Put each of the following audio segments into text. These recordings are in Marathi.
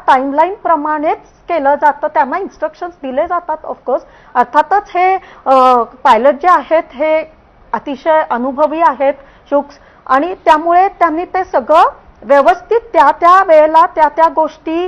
टाइमलाईन प्रमाणेच केलं जातं, त्यांना इन्स्ट्रक्शन्स दिले जातात. ऑफकोर्स अर्थातच हे पायलट जे आहेत हे अतिशय अनुभवी आहेत शुक्स, आणि त्यामुळे त्यांनी ते सगळं व्यवस्थित त्या वेळेला त्या गोष्टी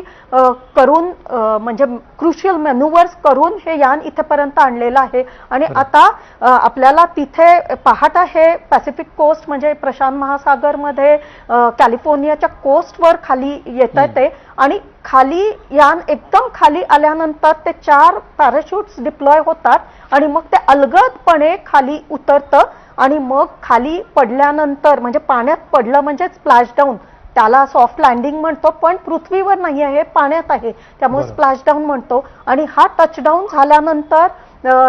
करून म्हणजे क्रुशियल मॅन्युव्हर्स करून हे यान इथेपर्यंत आणलेलं आहे. आणि आता आपल्याला तिथे पाहत आहे पॅसिफिक कोस्ट म्हणजे प्रशांत महासागरमध्ये कॅलिफोर्नियाच्या कोस्टवर खाली येत आहे ते, आणि खाली यान एकदम खाली आल्यानंतर ते 4 पॅराशूट्स डिप्लॉय होतात आणि मग ते अलगदपणे खाली उतरतं आणि मग खाली पडल्यानंतर म्हणजे पाण्यात पडलं म्हणजे स्प्लॅश डाऊन, त्याला सॉफ्ट लँडिंग म्हणतो, पण पृथ्वीवर नाही आहे, पाण्यात आहे, त्यामुळे स्प्लॅश डाऊन म्हणतो. आणि हा टचडाऊन झाल्यानंतर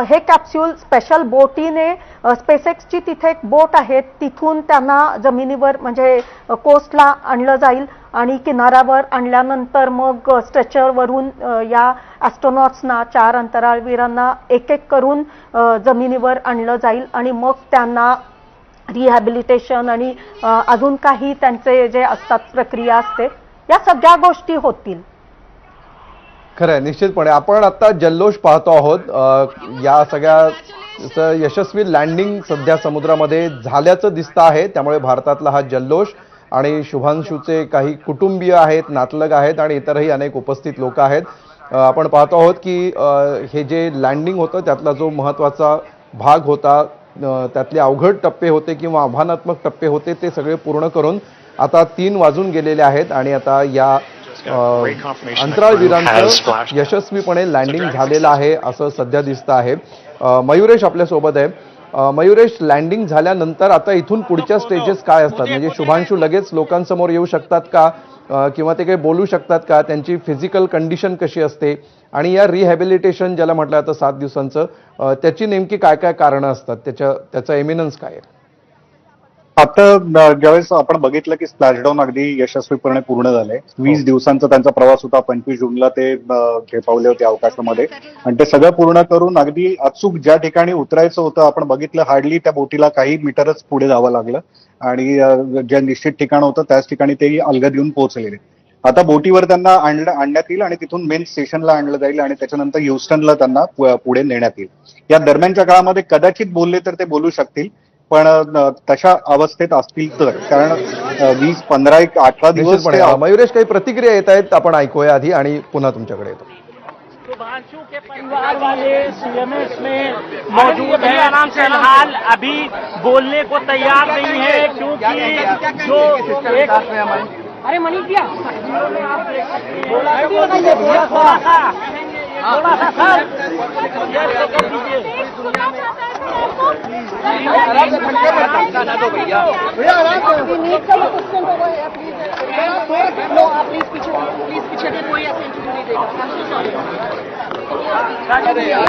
हे कॅप्सूल स्पेशल बोटीने स्पेसएक्सची तिथे एक बोट आहे तिथून त्यांना जमिनीवर म्हणजे कोस्टला आणलं जाईल आणि किनाऱ्यावर आणल्यानंतर मग स्ट्रेचरवरून या ॲस्ट्रोनॉट्सना 4 अंतराळवीरांना एक करून जमिनीवर आणलं जाईल आणि मग त्यांना रिहॅबिलिटेशन आणि अजून काही त्यांचे जे असतात प्रक्रिया असते या सगळ्या गोष्टी होतील. खरं आहे, निश्चितपणे आपण आता जल्लोष पाहतो आहोत. या सगळ्या यशस्वी लँडिंग सध्या समुद्रामध्ये झाल्याचं दिसतं आहे, त्यामुळे भारतातला हा जल्लोष आणि शुभांशूचे काही कुटुंबीय आहेत, नातलग आहेत आणि इतरही अनेक उपस्थित लोक आहेत. आपण पाहतो आहोत की हे जे लँडिंग होतं त्यातला जो महत्त्वाचा भाग होता, त्यातले अवघड टप्पे होते किंवा आव्हानात्मक टप्पे होते, ते सगळे पूर्ण करून आता 3 वाजून गेलेले आहेत आणि आता या अंतराळवीरांचं यशस्वीपणे लँडिंग झालेलं आहे असं सध्या दिसतं आहे. मयुरेश आपल्यासोबत आहे. मयुरेश, लँडिंग झाल्यानंतर आता इथून पुढच्या स्टेजेस काय असतात? म्हणजे शुभांशू लगेच लोकांसमोर येऊ शकतात का, किंवा ते काही बोलू शकतात का? त्यांची फिजिकल कंडिशन कशी असते आणि या रिहॅबिलिटेशन ज्याला म्हटलं जातं 7 दिवसांचं, त्याची नेमकी काय काय कारणं असतात, त्याचा एमिनन्स काय आहे? आता ज्यावेळेस आपण बघितलं की स्प्लॅशडाऊन अगदी यशस्वीपणे पूर्ण झालंय. 20 दिवसांचा त्यांचा प्रवास होता. 25 जूनला ते झेपावले होते अवकाशामध्ये आणि ते सगळं पूर्ण करून अगदी अचूक ज्या ठिकाणी उतरायचं होतं आपण बघितलं, हार्डली त्या बोटीला काही मीटरच पुढे जावं लागलं आणि जे निश्चित ठिकाण होतं त्याच ठिकाणी ते अलगद येऊन पोहोचलेले. आता बोटीवर त्यांना आणण्यात येईल आणि तिथून मेन स्टेशनला आणलं जाईल आणि त्याच्यानंतर ह्युस्टनला त्यांना पुढे नेण्यात येईल. या दरम्यानच्या काळामध्ये कदाचित बोलले तर ते बोलू शकतील, पण तशा अवस्थेत असतील तर, कारण 20, 15, 18 दिवस. मयुरेश, काही प्रतिक्रिया येत आहेत, आपण ऐकूया आधी आणि पुन्हा तुमच्याकडे येतो. शुभांशु के परिवार वाले सीएमएस में मौजूद हैं, आराम से फिलहाल अभी बोलने को तैयार नहीं है क्योंकि जो एक अरे मनीष भैया थोड़ा सा सर भैया